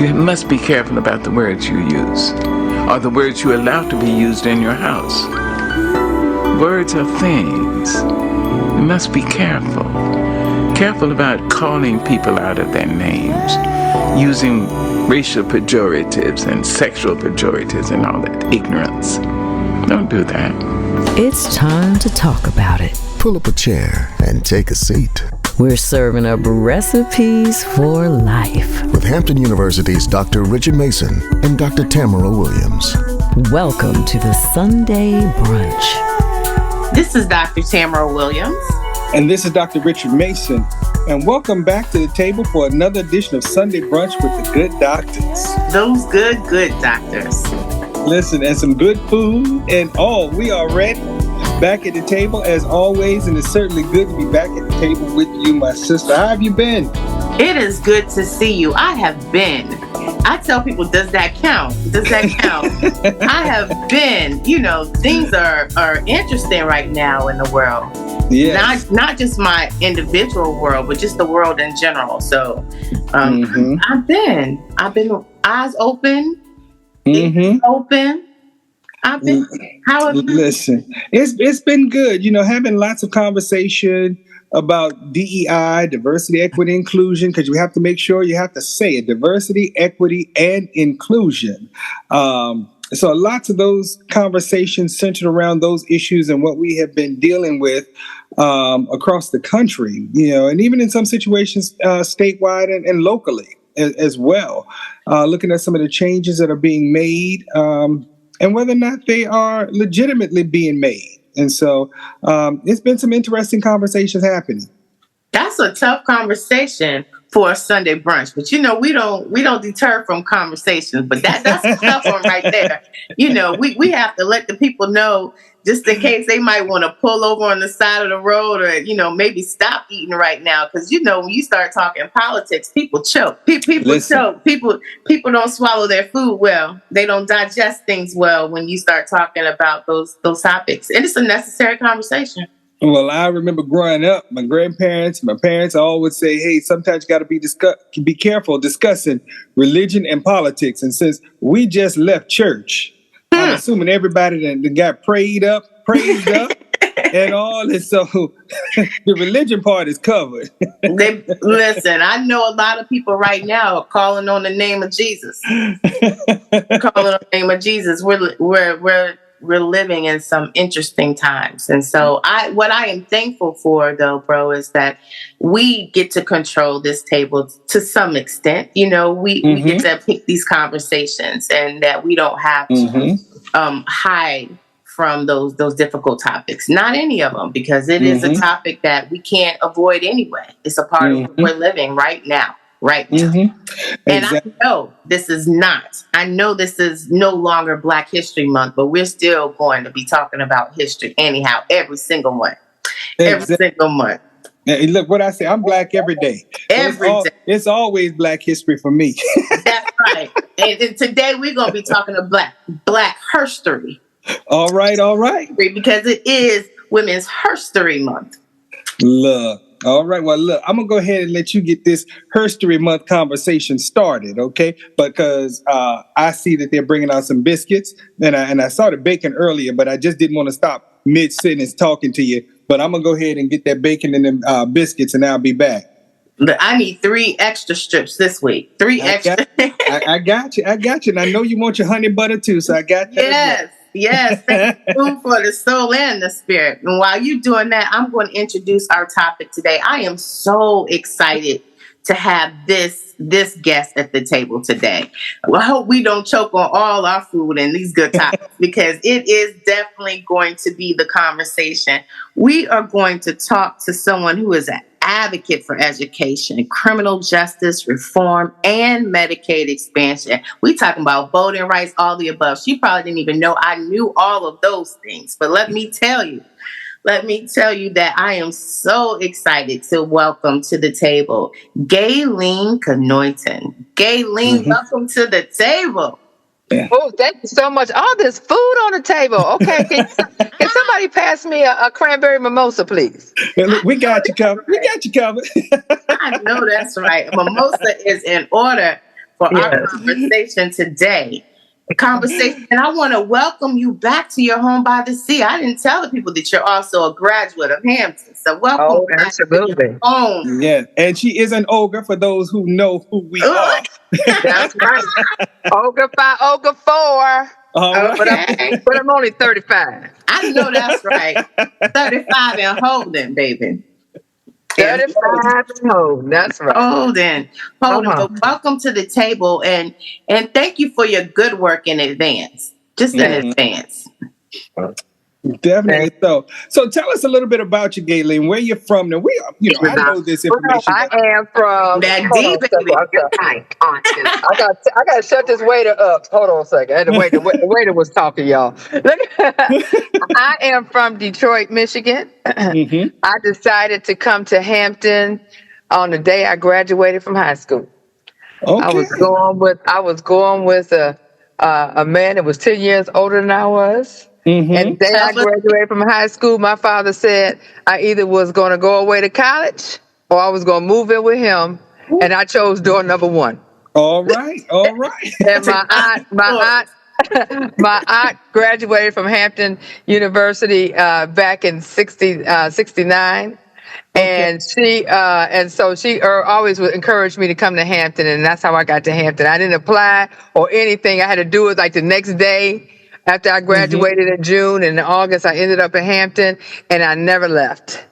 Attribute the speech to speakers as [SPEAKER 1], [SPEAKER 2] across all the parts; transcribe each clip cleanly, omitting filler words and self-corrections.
[SPEAKER 1] You must be careful about the words you use, or the words you allow to be used in your house. Words are things. You must be careful. Careful about calling people out of their names, using racial pejoratives and sexual pejoratives and all that ignorance. Don't do that.
[SPEAKER 2] It's time to talk about it.
[SPEAKER 3] Pull up a chair and take a seat.
[SPEAKER 2] We're serving up recipes for life.
[SPEAKER 3] With Hampton University's Dr. Richard Mason and Dr. Tamara Williams.
[SPEAKER 2] Welcome to the Sunday Brunch.
[SPEAKER 4] This is Dr. Tamara Williams.
[SPEAKER 5] And this is Dr. Richard Mason. And welcome back to the table for another edition of Sunday Brunch with the good doctors.
[SPEAKER 4] Those good doctors.
[SPEAKER 5] Listen, and some good food and all. We are ready. Back at the table as always, and it's certainly good to be back at the table with you, my sister. How have you been?
[SPEAKER 4] It is good to see you. I have been. I tell people, does that count? Does that count? I have been. You know, things are interesting right now in the world. Yes. Not just my individual world, but just the world in general. So I've been eyes open, ears open.
[SPEAKER 5] Listen, it's been good, you know, having lots of conversation about DEI, diversity, equity, inclusion, because you have to make sure you have to say it, diversity, equity, and inclusion. So lots of those conversations centered around those issues and what we have been dealing with across the country, you know, and even in some situations statewide and locally as well, looking at some of the changes that are being made and whether or not they are legitimately being made. And so it's been some interesting conversations happening.
[SPEAKER 4] That's a tough conversation for a Sunday brunch, but you know, we don't deter from conversations, but that's a tough one right there. You know, we have to let the people know, just in case they might want to pull over on the side of the road, or, you know, maybe stop eating right now. Because, you know, when you start talking politics, people choke. People choke. People don't swallow their food well. They don't digest things well when you start talking about those topics. And it's a necessary conversation.
[SPEAKER 5] Well, I remember growing up, my grandparents, my parents all would say, hey, sometimes you got to be careful discussing religion and politics. And since we just left church, I'm assuming everybody that got praised up, and all. And so the religion part is covered.
[SPEAKER 4] Listen, I know a lot of people right now are calling on the name of Jesus. Calling on the name of Jesus. We're living in some interesting times. And so what I am thankful for, though, bro, is that we get to control this table to some extent. You know, we get to pick these conversations, and that we don't have to hide from those difficult topics. Not any of them, because it is a topic that we can't avoid anyway. It's a part of what we're living right now. And exactly. I know this is no longer Black History Month, but we're still going to be talking about history anyhow, every single one. Every single month.
[SPEAKER 5] And look, what I say, I'm Black every day. Day. It's always Black history for me.
[SPEAKER 4] That's right. And today we're going to be talking about Black history.
[SPEAKER 5] All right.
[SPEAKER 4] Because it is Women's History Month.
[SPEAKER 5] Look. All right. Well, look, I'm going to go ahead and let you get this History Month conversation started, okay? Because I see that they're bringing out some biscuits, and I saw the bacon earlier, but I just didn't want to stop mid-sentence talking to you. But I'm going to go ahead and get that bacon and them biscuits, and I'll be back.
[SPEAKER 4] I need 3 extra strips this week. 3 extra.
[SPEAKER 5] I got you. And I know you want your honey butter, too, so I got that.
[SPEAKER 4] Yes. Food for the soul and the spirit. And while you're doing that, I'm going to introduce our topic today. I am so excited to have this guest at the table today. Well, I hope we don't choke on all our food and these good topics, because it is definitely going to be the conversation. We are going to talk to someone who is an advocate for education, criminal justice reform, and Medicaid expansion. We talking about voting rights, all the above. She probably didn't even know I knew all of those things. But let me tell you that I am so excited to welcome to the table Gayleen Knoyton. Gayleen, welcome to the table.
[SPEAKER 6] Oh, thank you so much. All this food on the table. Okay, can somebody pass me a cranberry mimosa, please?
[SPEAKER 5] Look, we got you covered.
[SPEAKER 4] I know that's right. Mimosa is in order for our
[SPEAKER 6] Yes.
[SPEAKER 4] conversation today. And I want to welcome you back to your home by the sea. I didn't tell the people that you're also a graduate of Hampton. So welcome
[SPEAKER 6] Oh,
[SPEAKER 4] back to your
[SPEAKER 6] absolutely.
[SPEAKER 4] home.
[SPEAKER 5] Yes, and she is an ogre for those who know who we are.
[SPEAKER 6] That's right. Ogre 5, Ogre 4.
[SPEAKER 5] All right.
[SPEAKER 4] Okay.
[SPEAKER 6] But I'm only 35.
[SPEAKER 4] I know that's right. 35 and holding, baby.
[SPEAKER 6] 35 and home. That's right.
[SPEAKER 4] Holden. But welcome to the table, and thank you for your good work in advance. Just in advance.
[SPEAKER 5] Definitely. So tell us a little bit about you, Galen. Where you're from? Now I know this information.
[SPEAKER 6] I am from
[SPEAKER 4] That D, baby.
[SPEAKER 6] I gotta shut this waiter up. Hold on a second. The waiter was talking, y'all. I am from Detroit, Michigan.
[SPEAKER 5] Mm-hmm.
[SPEAKER 6] I decided to come to Hampton on the day I graduated from high school.
[SPEAKER 5] Okay.
[SPEAKER 6] I was going with a man that was 10 years older than I was.
[SPEAKER 5] Mm-hmm.
[SPEAKER 6] And the day I graduated from high school, my father said I either was going to go away to college or I was going to move in with him. And I chose door number 1.
[SPEAKER 5] All right.
[SPEAKER 6] And my aunt graduated from Hampton University back in 69. And she always would encourage me to come to Hampton, and that's how I got to Hampton. I didn't apply or anything. I had to do it like the next day after I graduated in June. And in August, I ended up in Hampton, and I never left.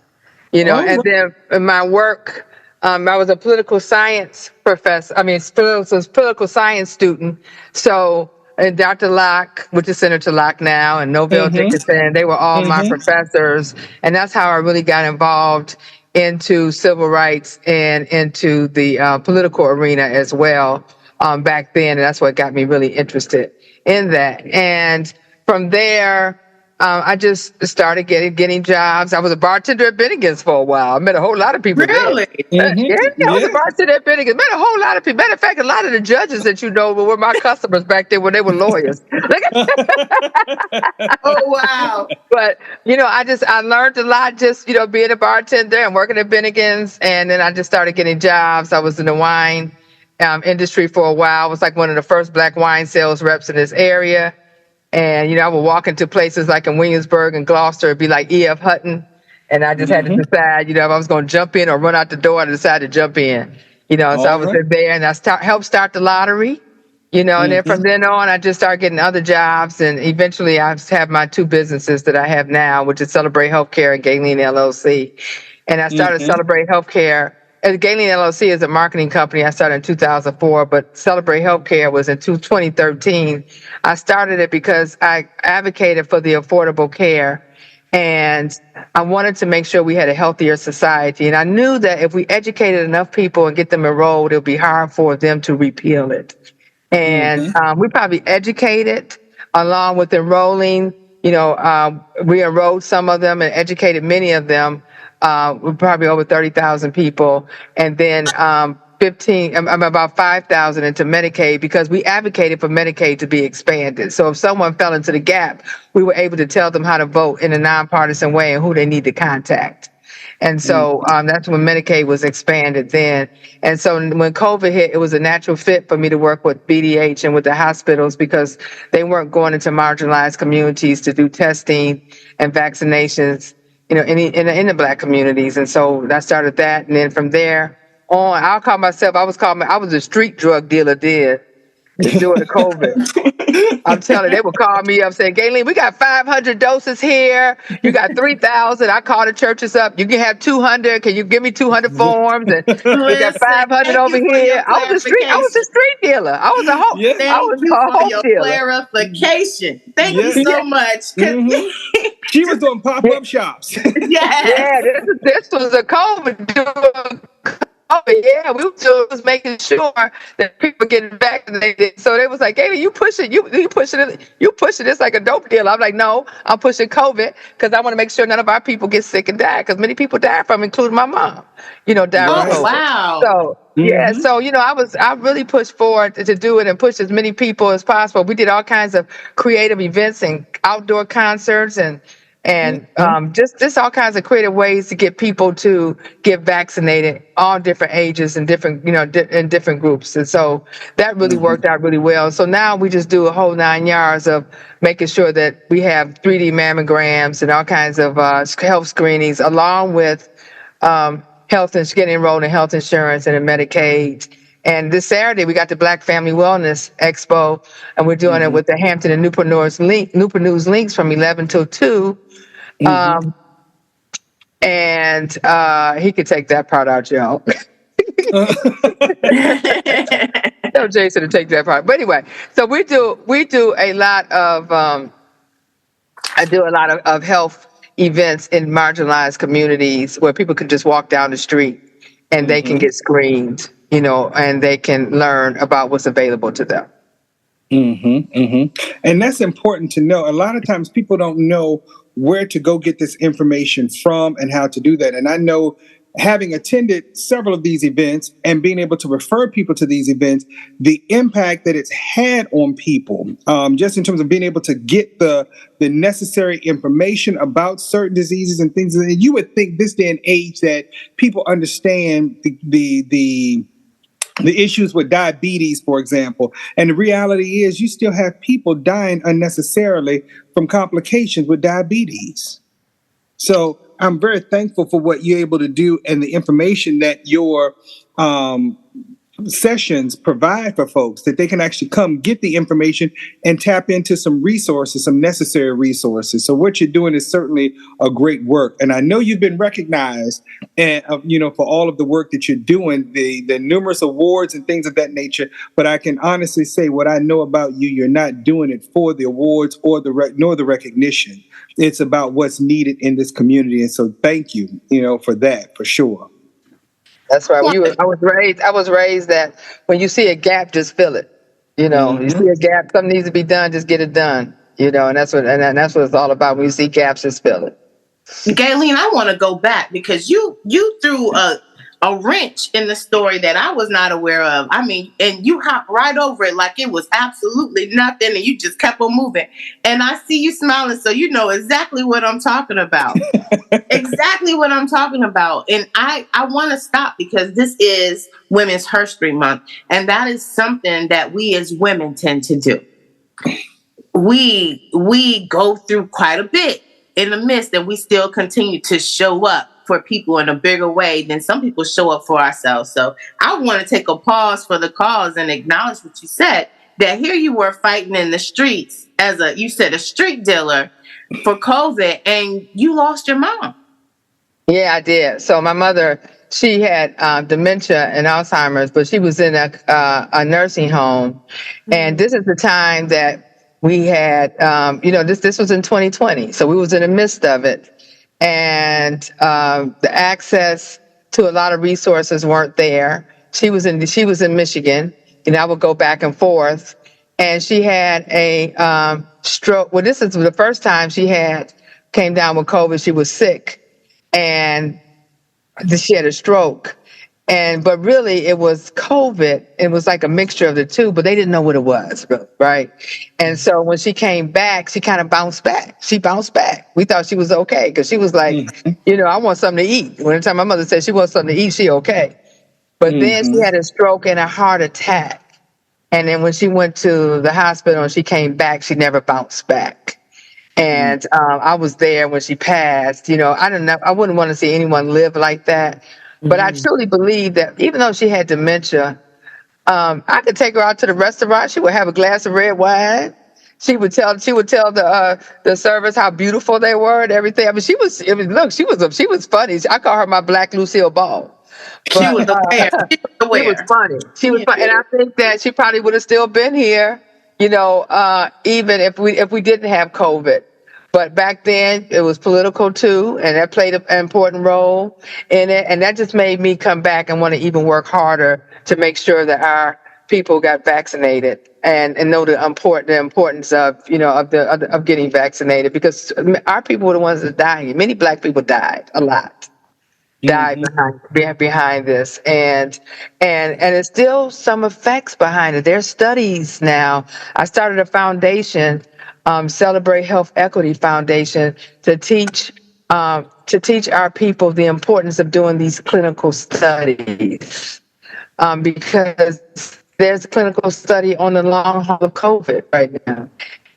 [SPEAKER 6] And then in my work, I was a political science professor. Political science student. So, and Dr. Locke, which is Senator Locke now, and Novell Dickinson, they were all my professors. And that's how I really got involved into civil rights and into the political arena as well back then. And that's what got me really interested in that. And from there, I just started getting jobs. I was a bartender at Bennigan's for a while. I met a whole lot of people
[SPEAKER 4] Really?
[SPEAKER 6] there. I was a bartender at Bennigan's. Met a whole lot of people. Matter of fact, a lot of the judges that were my customers back then when they were lawyers.
[SPEAKER 4] Oh, wow.
[SPEAKER 6] But, I learned a lot just, being a bartender and working at Bennigan's. And then I just started getting jobs. I was in the wine industry for a while. I was like one of the first Black wine sales reps in this area. And, I would walk into places like in Williamsburg and Gloucester, it'd be like E.F. Hutton. And I just had to decide, if I was going to jump in or run out the door, I decided to jump in, so I was in there and I helped start the lottery, and then from then on, I just started getting other jobs. And eventually I have my 2 businesses that I have now, which is Celebrate Healthcare and Galen LLC. And I started Celebrate Healthcare. Galen LLC is a marketing company. I started in 2004, but Celebrate Healthcare was in 2013. I started it because I advocated for the affordable care, and I wanted to make sure we had a healthier society. And I knew that if we educated enough people and get them enrolled, it would be hard for them to repeal it. And we probably educated along with enrolling. We enrolled some of them and educated many of them. Probably over 30,000 people, and then about 5,000 into Medicaid, because we advocated for Medicaid to be expanded. So if someone fell into the gap, we were able to tell them how to vote in a nonpartisan way and who they need to contact. And so that's when Medicaid was expanded then. And so when COVID hit, it was a natural fit for me to work with BDH and with the hospitals, because they weren't going into marginalized communities to do testing and vaccinations, in the Black communities. And so I started that. And then from there on, I was a street drug dealer during the COVID. I'm telling you, they would call me up saying, Galen, we got 500 doses here. You got 3,000. I call the churches up. You can have 200. Can you give me 200 forms? And we got 500 over here. I was a street dealer. I was a whole dealer.
[SPEAKER 4] Clarification. Thank you so much.
[SPEAKER 5] She was doing pop-up shops.
[SPEAKER 6] Yeah, this was a COVID. Yeah, we were just making sure that people getting vaccinated. So they was like, "Hey, you pushing this like a dope deal." I'm like, "No, I'm pushing COVID because I want to make sure none of our people get sick and die, because many people died from, including my mom. Died from COVID."
[SPEAKER 4] Wow.
[SPEAKER 6] So I really pushed forward to do it and push as many people as possible. We did all kinds of creative events and outdoor concerts and And just all kinds of creative ways to get people to get vaccinated, all different ages and different, in different groups. And so that really worked out really well. So now we just do a whole 9 yards of making sure that we have 3D mammograms and all kinds of health screenings, along with getting enrolled in health insurance and in Medicaid. And this Saturday, we got the Black Family Wellness Expo, and we're doing it with the Hampton and Newport News Links from 11 till 2. And he could take that part out, y'all. Tell Jason to take that part. But anyway, so we do a lot of I do a lot of health events in marginalized communities where people can just walk down the street and they can get screened, and they can learn about what's available to them.
[SPEAKER 5] And that's important to know. A lot of times people don't know where to go get this information from and how to do that. And I know, having attended several of these events and being able to refer people to these events, the impact that it's had on people, just in terms of being able to get the necessary information about certain diseases and things. And you would think this day and age that people understand the issues with diabetes, for example. And the reality is you still have people dying unnecessarily from complications with diabetes. So I'm very thankful for what you're able to do and the information that your sessions provide for folks, that they can actually come get the information and tap into some resources, some necessary resources. So what you're doing is certainly a great work. And I know you've been recognized and, for all of the work that you're doing, the numerous awards and things of that nature. But I can honestly say what I know about you, you're not doing it for the awards or nor the recognition. It's about what's needed in this community. And so thank you, for that, for sure.
[SPEAKER 6] That's right. I was raised that when you see a gap, just fill it. You see a gap, something needs to be done, just get it done. And that's what it's all about. When you see gaps, just fill it.
[SPEAKER 4] Gayleen, I want to go back because you threw a wrench in the story that I was not aware of. I mean, and you hopped right over it like it was absolutely nothing, and you just kept on moving. And I see you smiling, so you know exactly what I'm talking about. Exactly what I'm talking about. And I want to stop because this is Women's History Month, and that is something that we as women tend to do. We go through quite a bit in the midst, and we still continue to show up for people in a bigger way than some people show up for ourselves. So I want to take a pause for the cause and acknowledge what you said, that here you were fighting in the streets as a street dealer for COVID, and you lost your mom.
[SPEAKER 6] Yeah, I did. So my mother, she had dementia and Alzheimer's, but she was in a nursing home. And this is the time that we had, this was in 2020. So we was in the midst of it. And the access to a lot of resources weren't there. She was in Michigan, and I would go back and forth. And she had a stroke. Well, this is the first time she came down with COVID. She was sick, and she had a stroke. But really it was COVID. It was like a mixture of the two, but they didn't know what it was, right? And so when she came back, she kind of bounced back. She bounced back. We thought she was okay because she was like, I want something to eat. When the time my mother said she wants something to eat, she okay. But then she had a stroke and a heart attack. And then when she went to the hospital and she came back, she never bounced back. And I was there when she passed. I don't know. I wouldn't want to see anyone live like that. But I truly believe that even though she had dementia, I could take her out to the restaurant. She would have a glass of red wine. She would tell the servers how beautiful they were and everything. I mean, she was funny. I call her my Black Lucille Ball.
[SPEAKER 4] She was aware.
[SPEAKER 6] She was funny. She was funny, and I think that she probably would have still been here, even if we didn't have COVID. But back then it was political too, and that played an important role in it. And that just made me come back and want to even work harder to make sure that our people got vaccinated and know the importance of getting vaccinated, because our people were the ones that died. Many Black people died a lot. died behind this, and it's still some effects behind it. There's studies now. I started a foundation, Celebrate Health Equity Foundation, to teach our people the importance of doing these clinical studies, because there's a clinical study on the long haul of COVID right now.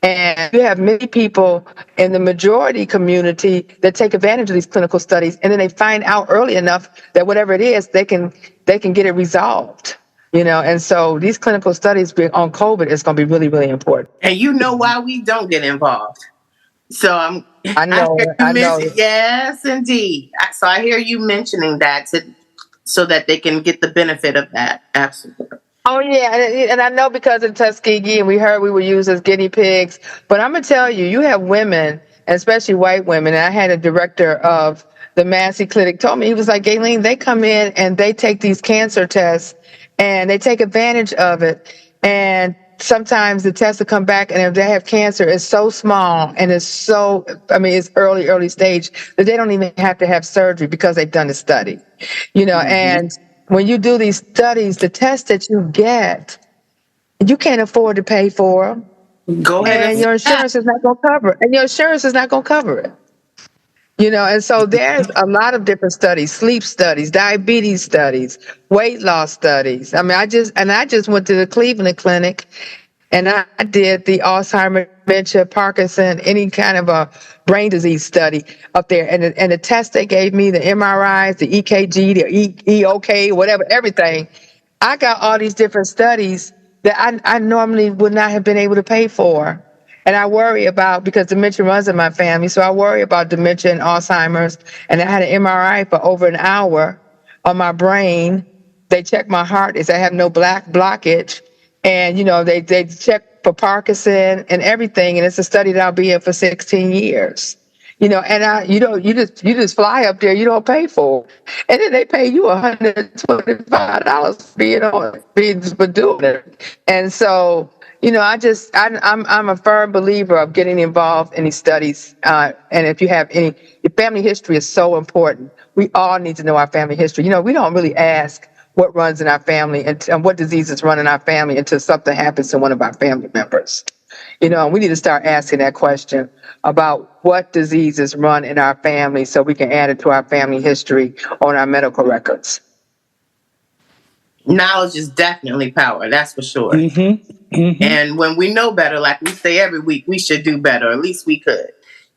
[SPEAKER 6] And you have many people in the majority community that take advantage of these clinical studies, and then they find out early enough that whatever it is, they can get it resolved. And so these clinical studies on COVID is going to be really, really important.
[SPEAKER 4] And you know why we don't get involved. So
[SPEAKER 6] I know.
[SPEAKER 4] Yes, indeed. So I hear you mentioning that so that they can get the benefit of that. Absolutely.
[SPEAKER 6] Oh yeah, and I know because of Tuskegee, and we heard we were used as guinea pigs. But I'm gonna tell you, you have women, and especially white women. And I had a director of the Massey Clinic told me, he was like, Gayleen, they come in and they take these cancer tests, and they take advantage of it. And sometimes the tests will come back, and if they have cancer, it's so small and it's it's early stage that they don't even have to have surgery because they've done the study, and when you do these studies, the tests that you get, you can't afford to pay for them.
[SPEAKER 4] Go ahead.
[SPEAKER 6] And your insurance is not going to cover it. And so there's a lot of different studies, sleep studies, diabetes studies, weight loss studies. I just went to the Cleveland Clinic, and I did the Alzheimer's, dementia, Parkinson, any kind of a brain disease study up there. And the tests they gave me, the MRIs, the EKG, the EOK, whatever, everything. I got all these different studies that I normally would not have been able to pay for. And I worry about, because dementia runs in my family, so I worry about dementia and Alzheimer's. And I had an MRI for over an hour on my brain. They checked my heart. They said I have no blockage. And, they check for Parkinson and everything. And it's a study that I'll be in for 16 years. And you just fly up there, you don't pay for it. And then they pay you $125 for doing it. And so, I'm a firm believer of getting involved in these studies. And if you have your family history is so important. We all need to know our family history. We don't really ask what runs in our family and what diseases run in our family until something happens to one of our family members. And we need to start asking that question about what diseases run in our family so we can add it to our family history on our medical records.
[SPEAKER 4] Knowledge is definitely power, that's for sure. And when we know better, like we say every week, we should do better. At least we could,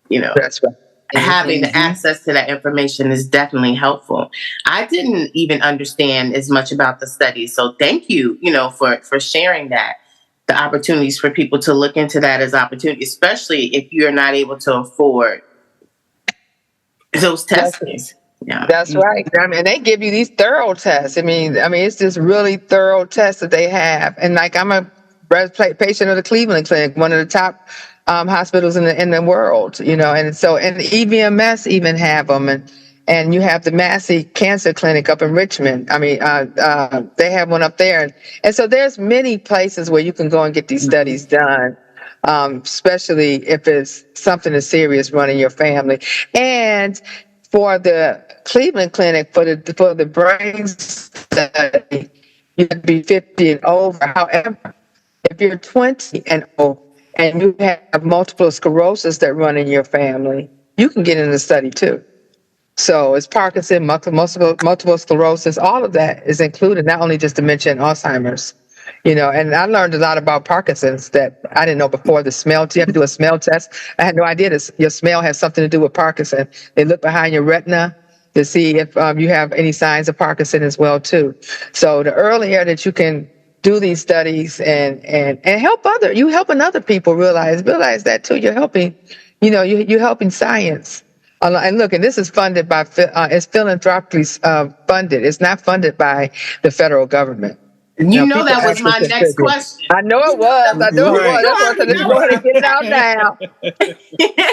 [SPEAKER 6] That's right.
[SPEAKER 4] Having access to that information is definitely helpful. I didn't even understand as much about the study. So thank you, for sharing that. The opportunities for people to look into that as opportunity, especially if you're not able to afford those testings. Yeah.
[SPEAKER 6] That's right. They give you these thorough tests. It's just really thorough tests that they have. And like, I'm a patient of the Cleveland Clinic, one of the top hospitals in the world, and so, and the EVMS even have them, and you have the Massey Cancer Clinic up in Richmond. They have one up there, and so there's many places where you can go and get these studies done, especially if it's something as serious running your family. And for the Cleveland Clinic, for the brain study, you have to be 50 and over. However, if you're 20 and over, and you have multiple sclerosis that run in your family, you can get in the study too. So it's Parkinson, multiple sclerosis, all of that is included, not only just dementia and Alzheimer's. And I learned a lot about Parkinson's that I didn't know before. The smell, you have to do a smell test. I had no idea your smell has something to do with Parkinson. They look behind your retina to see if you have any signs of Parkinson as well too. So the earlier that you can do these studies and helping other people realize that too. You're helping, you're helping science. And look, and this is funded by, it's philanthropically funded. It's not funded by the federal government.
[SPEAKER 4] That was my next question.
[SPEAKER 6] I know it was. That's why I said, let's go ahead and get it out now.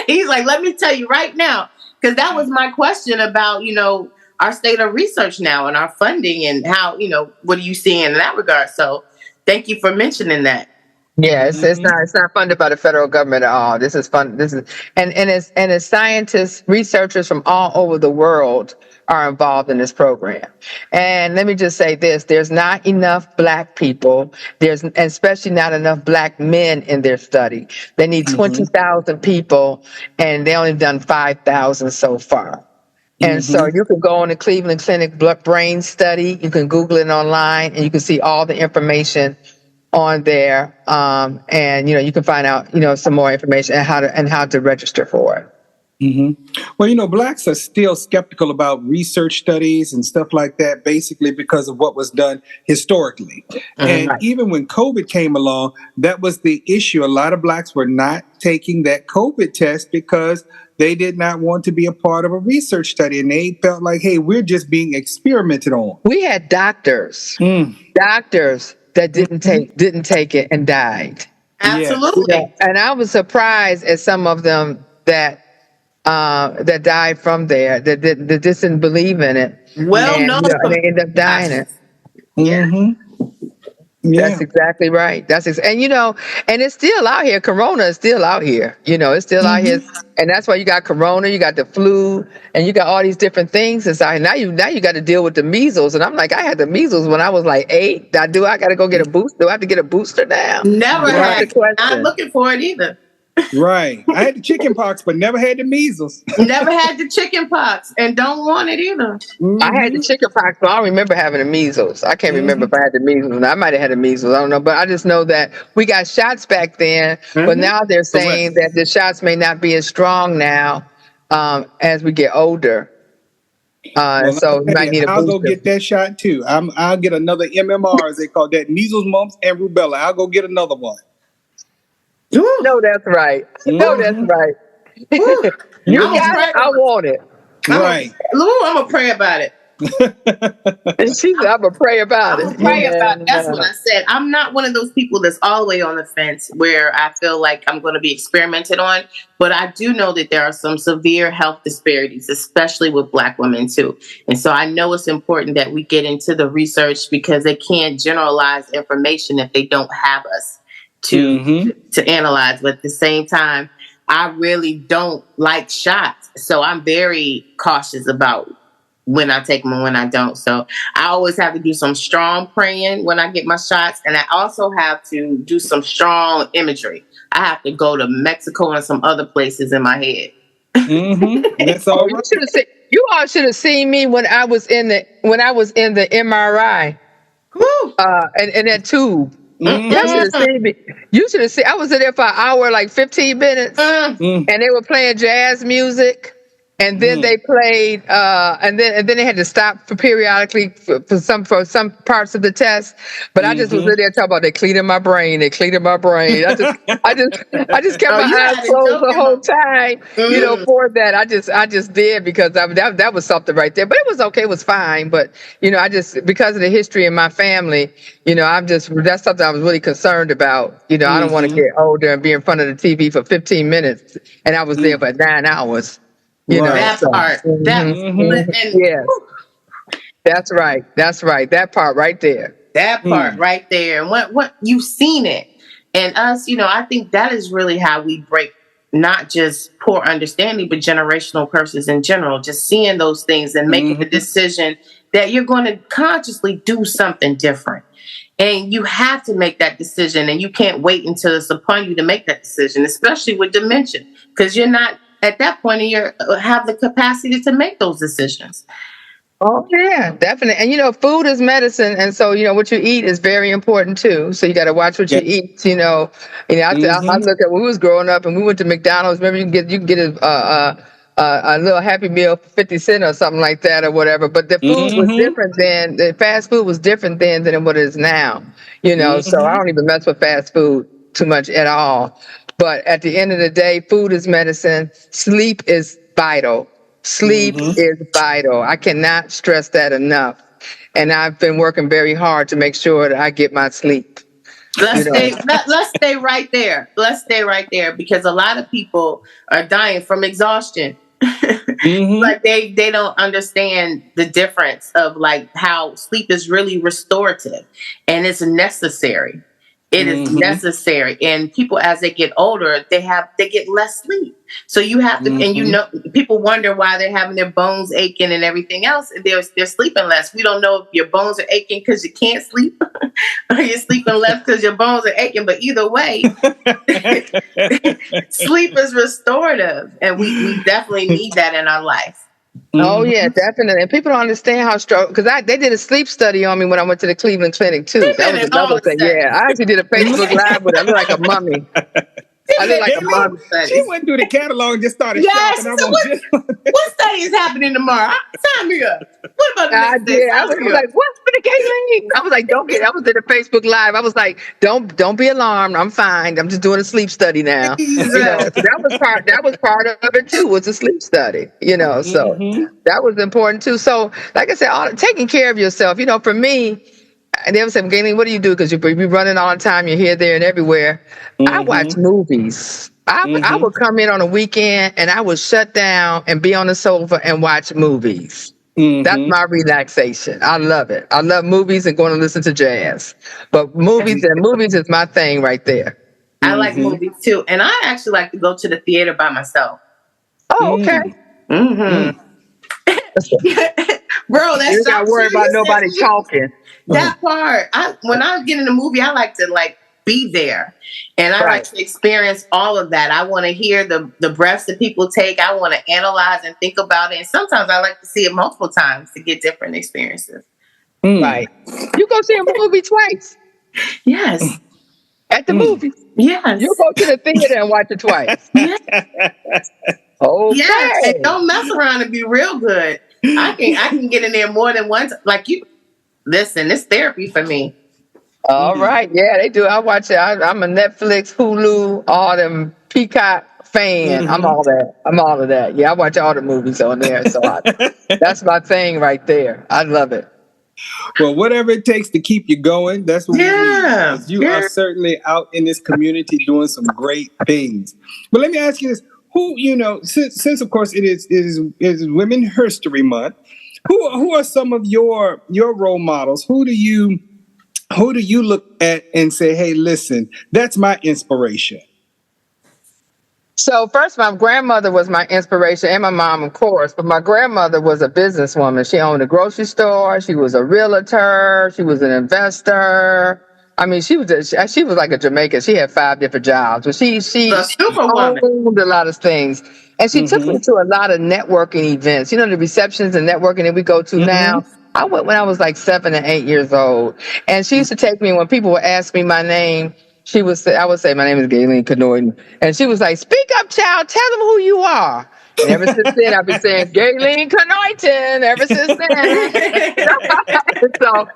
[SPEAKER 4] He's like, let me tell you right now, because that was my question about, our state of research now and our funding and how, what are you seeing in that regard? So thank you for mentioning that.
[SPEAKER 6] Yeah, it's not funded by the federal government at all. And it's scientists, researchers from all over the world are involved in this program. And let me just say this, there's not enough Black people, there's especially not enough Black men in their study. They need 20,000 people, and they only done 5,000 so far. And so you can go on the Cleveland Clinic brain study. You can Google it online, and you can see all the information on there. And you can find out some more information and how to register for it.
[SPEAKER 5] Well, Blacks are still skeptical about research studies and stuff like that, basically because of what was done historically. And even when COVID came along, that was the issue. A lot of Blacks were not taking that COVID test because they did not want to be a part of a research study. And they felt like, hey, we're just being experimented on.
[SPEAKER 6] We had doctors that didn't take it and died.
[SPEAKER 4] Absolutely.
[SPEAKER 6] And I was surprised at some of them that died from there, that just didn't believe in it.
[SPEAKER 4] Well,
[SPEAKER 6] and, and they end up dying it. That's exactly right. And it's still out here. Corona is still out here. It's still out here. And that's why you got Corona, you got the flu, and you got all these different things inside. Now you got to deal with the measles. And I'm like, I had the measles when I was like 8. I got to go get a booster. Do I have to get a booster now?
[SPEAKER 4] Never had. Not looking for it either.
[SPEAKER 5] Right. I had the chicken pox, but never had the measles.
[SPEAKER 4] Never had the chicken pox and don't want it either.
[SPEAKER 6] I had the chicken pox, but I don't remember having the measles. I can't remember if I had the measles. I might have had the measles. I don't know. But I just know that we got shots back then, but now they're saying that the shots may not be as strong now as we get older. So you might need a booster.
[SPEAKER 5] I'll go get that shot too. I'll get another MMR, as they call that, measles, mumps, and rubella. I'll go get another one.
[SPEAKER 6] No, that's right. No, that's right. You got it. I want it.
[SPEAKER 5] Right.
[SPEAKER 4] Lou, I'm going to pray about it.
[SPEAKER 6] And she said, I'm going to pray about it.
[SPEAKER 4] Pray about it. That's what I said. I'm not one of those people that's all the way on the fence where I feel like I'm going to be experimented on. But I do know that there are some severe health disparities, especially with Black women, too. And so I know it's important that we get into the research because they can't generalize information if they don't have us to analyze. But at the same time, I really don't like shots. So I'm very cautious about when I take them and when I don't. So I always have to do some strong praying when I get my shots. And I also have to do some strong imagery. I have to go to Mexico and some other places in my head.
[SPEAKER 5] That's all right.
[SPEAKER 6] You all should have seen me when I was in the MRI. And that tube. You should have seen me. You should have seen. I was in there for an hour, like 15 minutes, and they were playing jazz music, and then they played, and then they had to stop for periodically for some parts of the test. But I just was in there talking about they cleaning my brain. I just kept my eyes closed the whole time, for that. I just did because that was something right there. But it was okay. It was fine. But I just, because of the history in my family, that's something I was really concerned about. I don't want to get older and be in front of the TV for 15 minutes, and I was there for 9 hours.
[SPEAKER 4] That part.
[SPEAKER 6] Yes. That's right. That part right there.
[SPEAKER 4] That part right there. And what you've seen it. And us, I think that is really how we break not just poor understanding, but generational curses in general. Just seeing those things and making the decision that you're going to consciously do something different. And you have to make that decision, and you can't wait until it's upon you to make that decision, especially with dementia, because you're not at that point you have the capacity to make those decisions.
[SPEAKER 6] Oh yeah, definitely. And food is medicine, and so what you eat is very important too. So you got to watch what you eat. I look at when we was growing up and we went to McDonald's. Remember, you can get a little Happy Meal for 50 cents or something like that or whatever. But the food was different then. The fast food was different then than what it is now. So I don't even mess with fast food too much at all. But at the end of the day, food is medicine. Sleep is vital. Sleep is vital. I cannot stress that enough. And I've been working very hard to make sure that I get my sleep.
[SPEAKER 4] Let's stay right there. Let's stay right there because a lot of people are dying from exhaustion. Like they don't understand the difference of like how sleep is really restorative and it's necessary. It is necessary. And people, as they get older, they get less sleep. So you have to, and you know, people wonder why they're having their bones aching and everything else. They're sleeping less. We don't know if your bones are aching because you can't sleep or you're sleeping less because your bones are aching. But either way, sleep is restorative. And we definitely need that in our life.
[SPEAKER 6] Oh yeah, definitely. And people don't understand how strong, because they did a sleep study on me when I went to the Cleveland Clinic too. That was another thing. Yeah, I actually did a Facebook Live with it. I look like a mummy. I look like a mummy.
[SPEAKER 5] She went through the catalog and just started
[SPEAKER 4] yes,
[SPEAKER 5] shopping.
[SPEAKER 4] So what study is happening tomorrow? Sign me up. What about the next day?
[SPEAKER 6] I was like, what's for the Gayleen? I was like, don't get. I was in a Facebook Live. I was like, don't be alarmed. I'm fine. I'm just doing a sleep study now. You know, so that was part of it too. Was a sleep study. You know, so that was important too. So, like I said, taking care of yourself. You know, for me. And they would say, Gayleen, what do you do? Because you're running all the time. You're here, there, and everywhere. I watch movies. I would come in on a weekend and I would shut down and be on the sofa and watch movies. That's my relaxation. I love it. I love movies and going to listen to jazz. But movies is my thing right there.
[SPEAKER 4] I like movies too. And I actually like to go to the theater by myself.
[SPEAKER 6] Oh, okay.
[SPEAKER 4] Bro, that's
[SPEAKER 6] you got to worry about nobody talking.
[SPEAKER 4] That part. When I get in a movie, I like to be there. And I like to experience all of that. I want to hear the breaths that people take. I want to analyze and think about it. And sometimes I like to see it multiple times to get different experiences.
[SPEAKER 6] Right. You go see a movie twice.
[SPEAKER 4] Yes.
[SPEAKER 6] At the movies.
[SPEAKER 4] Yes.
[SPEAKER 6] You go to the theater and watch it twice.
[SPEAKER 4] Yes.
[SPEAKER 6] Okay.
[SPEAKER 4] Yes. And don't mess around and be real good. I can get in there more than once. Like you. Listen, it's therapy for me.
[SPEAKER 6] All right. Yeah, they do. I watch it. I'm a Netflix, Hulu, all them Peacock fan. I'm all of that. Yeah, I watch all the movies on there. So that's my thing right there. I love it.
[SPEAKER 5] Well, whatever it takes to keep you going, that's what we need. You are certainly out in this community doing some great things. But let me ask you this. Who, since of course it is Women's History Month, who are some of your role models? Who do you look at and say, hey, listen, that's my inspiration?
[SPEAKER 6] So first, my grandmother was my inspiration, and my mom, of course. But my grandmother was a businesswoman. She owned a grocery store. She was a realtor. She was an investor. I mean, she was like a Jamaican. She had 5 different jobs, but she owned a lot of things. And she took me to a lot of networking events. You know, the receptions and networking that we go to now. I went when I was like 7 and 8 years old. And she used to take me when people would ask me my name. I would say, my name is Gayleen Canoyton. And she was like, speak up, child. Tell them who you are. And ever since then, I've been saying Gayleen Canoyton ever since then. So,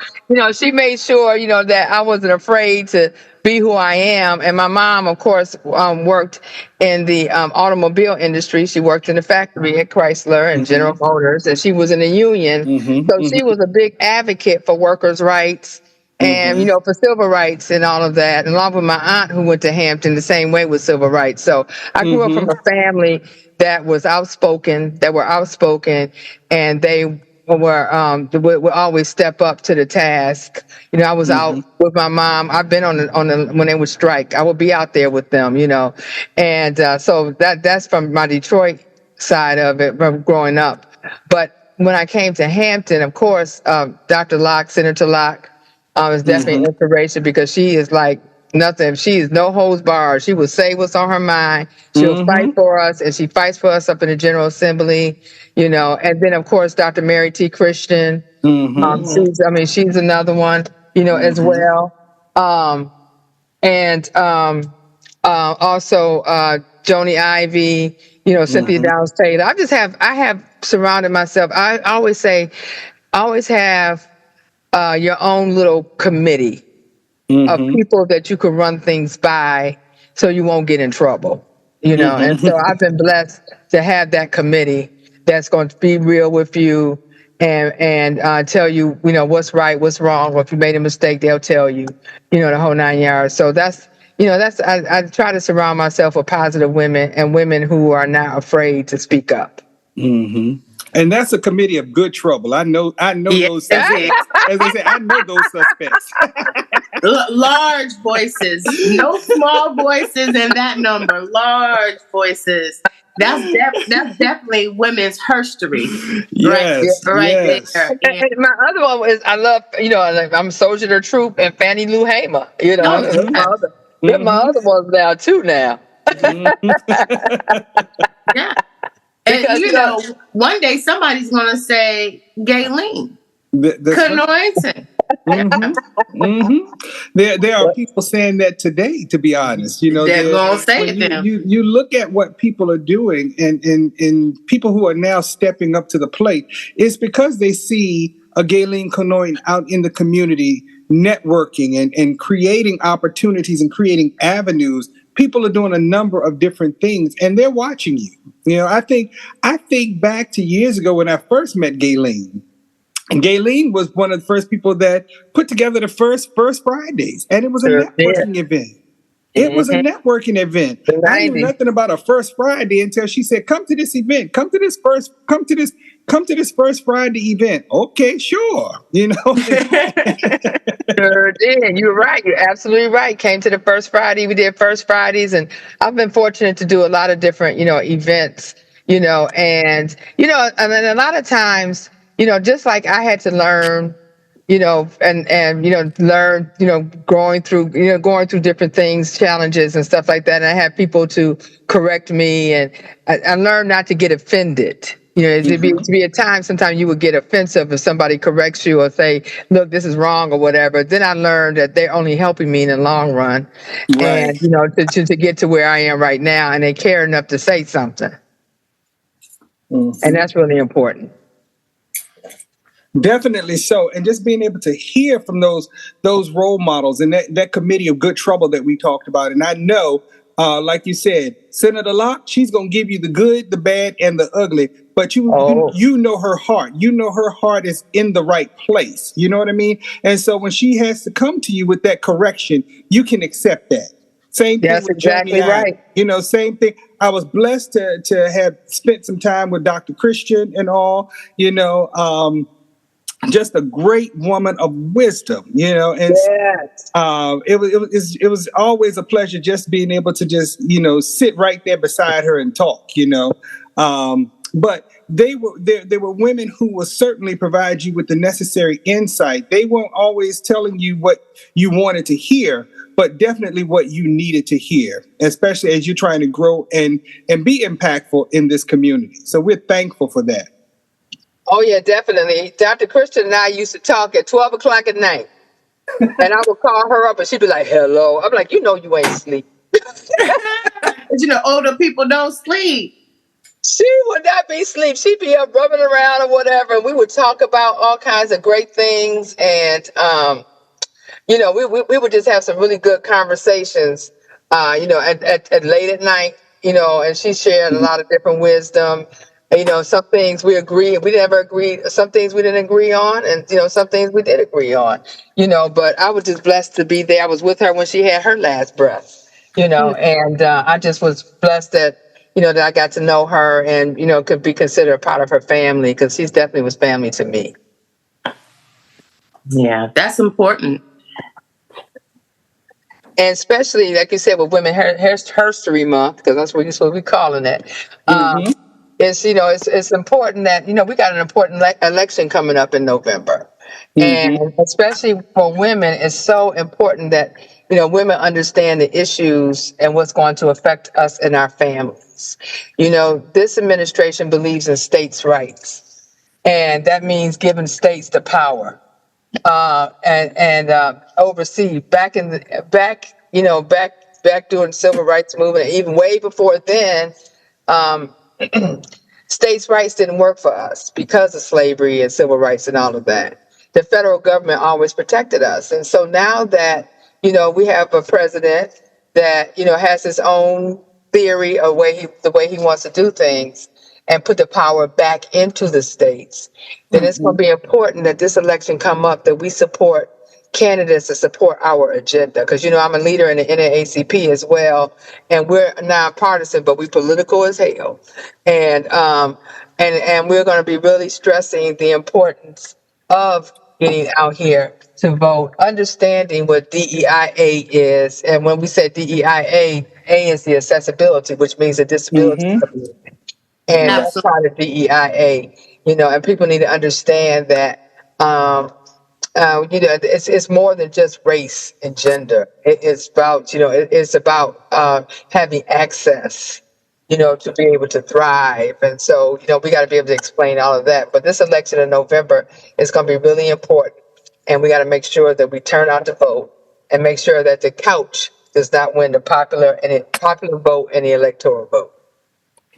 [SPEAKER 6] she made sure, that I wasn't afraid to be who I am. And my mom, of course, worked in the automobile industry. She worked in the factory at Chrysler and General Motors, and she was in the union. So she was a big advocate for workers' rights and, for civil rights and all of that. And along with my aunt who went to Hampton the same way with civil rights. So I grew up from a family that were outspoken, and they would always step up to the task. I was out with my mom. I've been on the when they would strike. I would be out there with them, and so that's from my Detroit side of it, from growing up. But when I came to Hampton, of course, Dr. Locke, Senator Locke, is definitely an inspiration because she is like nothing. She is no holds barred. She will say what's on her mind. She'll fight for us, and she fights for us up in the General Assembly, And then, of course, Dr. Mary T. Christian. She's another one, as well. And also Joni Ivey, Cynthia Downs Taylor. I have surrounded myself. I always say, have your own little committee of people that you can run things by so you won't get in trouble, And so I've been blessed to have that committee that's going to be real with you and tell you, what's right, what's wrong, or if you made a mistake, they'll tell you, the whole 9 yards. So I try to surround myself with positive women and women who are not afraid to speak up.
[SPEAKER 5] And And that's a committee of good trouble. I know
[SPEAKER 4] Yes,
[SPEAKER 5] those suspects. As I say, I know those suspects.
[SPEAKER 4] Large voices, no small voices in that number. Large voices. That's definitely women's herstory.
[SPEAKER 5] Yes,
[SPEAKER 4] Right
[SPEAKER 5] yes.
[SPEAKER 4] there.
[SPEAKER 6] And my other one was I love, like, I'm Soldier of the Troop and Fannie Lou Hamer. They're my other ones now too now.
[SPEAKER 4] Yeah.
[SPEAKER 6] Because
[SPEAKER 4] And one day somebody's gonna say Gayleen. Canointing.
[SPEAKER 5] There are people saying that today, to be honest.
[SPEAKER 4] They're gonna say it now.
[SPEAKER 5] You look at what people are doing and people who are now stepping up to the plate, it's because they see a Gayleen Canoin out in the community networking and creating opportunities and creating avenues. People are doing a number of different things and they're watching you. I think back to years ago when I first met Gayleen. And Gayleen was one of the first people that put together the first Fridays, and it was a networking event. It was a networking event. I knew nothing about a First Friday until she said, "Come to this event. Come to this First Friday event." Okay, sure.
[SPEAKER 6] Sure did. You're right. You're absolutely right. Came to the First Friday. We did First Fridays, and I've been fortunate to do a lot of different, events. And I mean, a lot of times. Just like I had to learn, and learn, going through different things, challenges and stuff like that. And I had people to correct me, and I learned not to get offended. To be a time, sometimes you would get offensive if somebody corrects you or say, "Look, this is wrong" or whatever. Then I learned that they're only helping me in the long run,
[SPEAKER 5] right.
[SPEAKER 6] And to get to where I am right now, and they care enough to say something, and that's really important.
[SPEAKER 5] Definitely so. And just being able to hear from those role models and that committee of good trouble that we talked about. And I know, like you said, Senator Locke, she's going to give you the good, the bad, and the ugly. But you know her heart. You know her heart is in the right place. You know what I mean? And so when she has to come to you with that correction, you can accept that. Same thing with
[SPEAKER 6] exactly right.
[SPEAKER 5] Same thing. I was blessed to have spent some time with Dr. Christian and all, just a great woman of wisdom, and
[SPEAKER 6] yes.
[SPEAKER 5] It was always a pleasure just being able to just sit right there beside her and talk, but they were women who will certainly provide you with the necessary insight. They weren't always telling you what you wanted to hear, but definitely what you needed to hear, especially as you're trying to grow and be impactful in this community. So we're thankful for that.
[SPEAKER 6] Oh, yeah, definitely. Dr. Christian and I used to talk at 12 o'clock at night. And I would call her up and she'd be like, "Hello." I'm like, you ain't asleep.
[SPEAKER 4] But older people don't sleep.
[SPEAKER 6] She would not be asleep. She'd be up rubbing around or whatever. And we would talk about all kinds of great things. And, we would just have some really good conversations, at late at night, and she shared a lot of different wisdom. Some things we never agreed. Some things we didn't agree on, and some things we did agree on. But I was just blessed to be there. I was with her when she had her last breath. And I just was blessed that that I got to know her and could be considered a part of her family, because she's definitely was family to me.
[SPEAKER 4] Yeah, that's important.
[SPEAKER 6] And especially, like you said, with Women Herstory Month, because that's what we're calling it. It's important that we got an important election coming up in November, and especially for women, it's so important that women understand the issues and what's going to affect us and our families. This administration believes in states' rights, and that means giving states the power and oversee back during the civil rights movement, even way before then. States' rights didn't work for us because of slavery and civil rights and all of that. The federal government always protected us. And so now that, we have a president that, has his own theory of the way he wants to do things and put the power back into the states, then it's going to be important that this election come up, that we support candidates that support our agenda. Because, I'm a leader in the NAACP as well, and we're nonpartisan, but we political as hell. And And we're going to be really stressing the importance of getting out here to vote, understanding what DEIA is. And when we say DEIA, A is the accessibility, which means a disability
[SPEAKER 5] Mm-hmm.
[SPEAKER 6] community. And that's
[SPEAKER 4] Absolutely.
[SPEAKER 6] part of DEIA, and people need to understand that, it's more than just race and gender. It's about, it's about having access, to be able to thrive. And so, we got to be able to explain all of that. But this election in November is going to be really important. And we got to make sure that we turn out to vote and make sure that the couch does not win the popular vote and the electoral vote.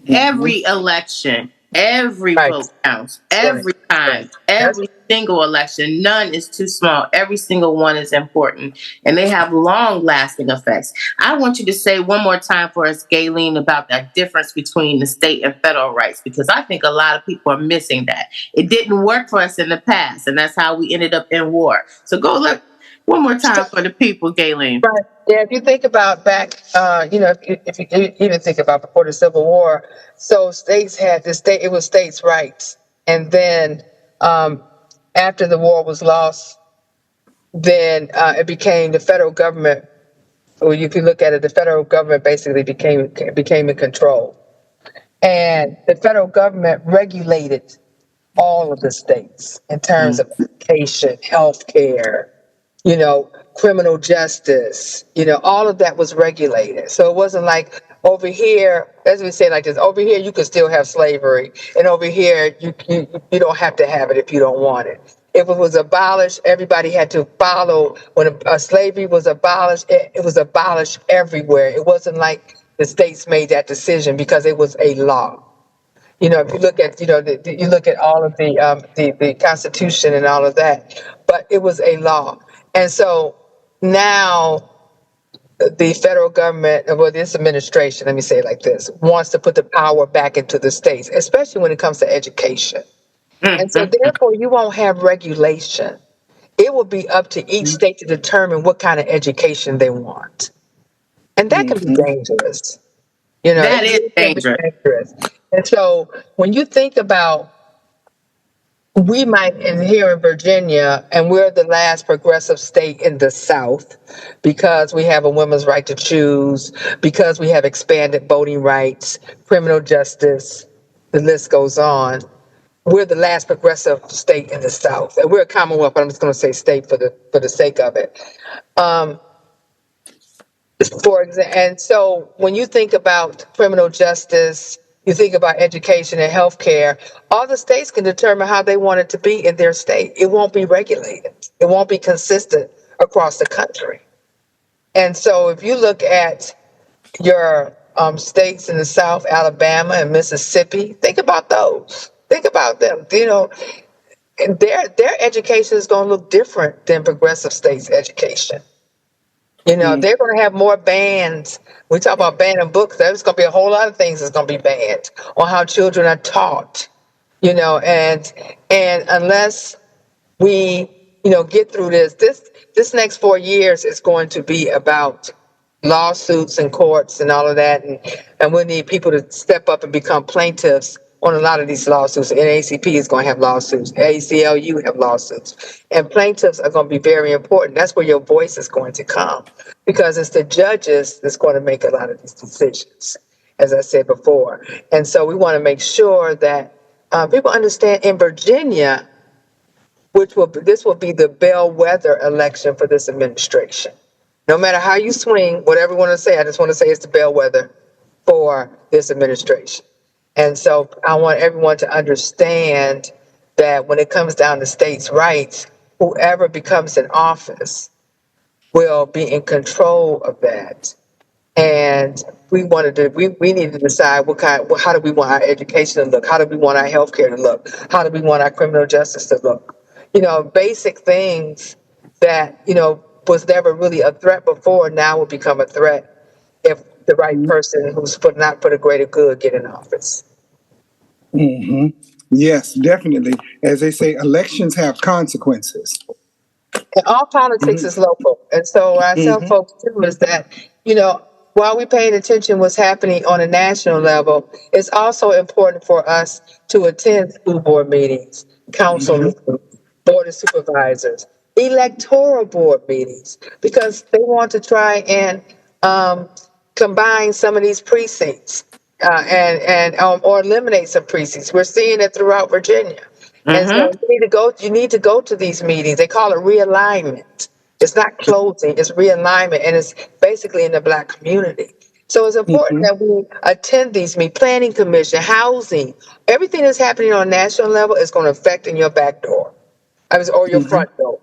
[SPEAKER 4] Every election, every
[SPEAKER 6] Right.
[SPEAKER 4] vote counts. Every time, every single election, none is too small. Every single one is important, and they have long-lasting effects. I want you to say one more time for us, Gayleen, about that difference between the state and federal rights, because I think a lot of people are missing that. It didn't work for us in the past, and that's how we ended up in war. So go look one more time for the people, Gayleen.
[SPEAKER 6] Right. Yeah. If you think about back, if you even think about before the Civil War, so states had it was states' rights. And then after the war was lost, then it became the federal government. Or if you look at it, the federal government basically became in control. And the federal government regulated all of the states in terms of education, healthcare, criminal justice, all of that was regulated. So it wasn't like over here, as we say like this, over here you could still have slavery, and over here you don't have to have it if you don't want it. If it was abolished, everybody had to follow. When slavery was abolished, it was abolished everywhere. It wasn't like the states made that decision because it was a law. If you look at, you look at all of the Constitution and all of that, but it was a law. And so now the federal government, well, this administration, let me say it like this, wants to put the power back into the states, especially when it comes to education. And so therefore you won't have regulation. It will be up to each state to determine what kind of education they want. And that can be dangerous.
[SPEAKER 4] That
[SPEAKER 6] It
[SPEAKER 4] is
[SPEAKER 6] really can be
[SPEAKER 4] dangerous.
[SPEAKER 6] And so when you think about, we might, and here in Virginia, and we're the last progressive state in the South because we have a women's right to choose, because we have expanded voting rights, criminal justice, the list goes on. We're the last progressive state in the South, and we're a Commonwealth, but I'm just going to say state for the sake of it. For example, and so when you think about criminal justice, you think about education and healthcare, all the states can determine how they want it to be in their state. It won't be regulated. It won't be consistent across the country. And so if you look at your states in the South, Alabama and Mississippi, think about those. Think about them. And their education is going to look different than progressive states' education. They're going to have more bans. We talk about banning books. There's going to be a whole lot of things that's going to be banned on how children are taught. And unless we, get through this next 4 years is going to be about lawsuits and courts and all of that. And we need people to step up and become plaintiffs on a lot of these lawsuits. NAACP is going to have lawsuits. ACLU have lawsuits. And plaintiffs are going to be very important. That's where your voice is going to come, because it's the judges that's going to make a lot of these decisions, as I said before. And so we want to make sure that people understand in Virginia, this will be the bellwether election for this administration. No matter how you swing, whatever you want to say, I just want to say it's the bellwether for this administration. And so I want everyone to understand that when it comes down to states' rights, whoever becomes in office will be in control of that. And we need to decide how do we want our education to look? How do we want our healthcare to look? How do we want our criminal justice to look? Basic things that, was never really a threat before now will become a threat if the right person who's not for the greater good get in office.
[SPEAKER 5] Mm-hmm. Yes, definitely. As they say, elections have consequences.
[SPEAKER 6] And all politics is local. And so what I tell folks too is that, while we're paying attention what's happening on a national level, it's also important for us to attend school board meetings, council meetings, board of supervisors, electoral board meetings, because they want to try and combine some of these precincts or eliminate some precincts. We're seeing it throughout Virginia. And so you need to go to these meetings. They call it realignment. It's not closing, it's realignment, and it's basically in the Black community. So it's important that we attend these meetings, planning commission, housing, everything that's happening on a national level is going to affect in your back door, or your front door.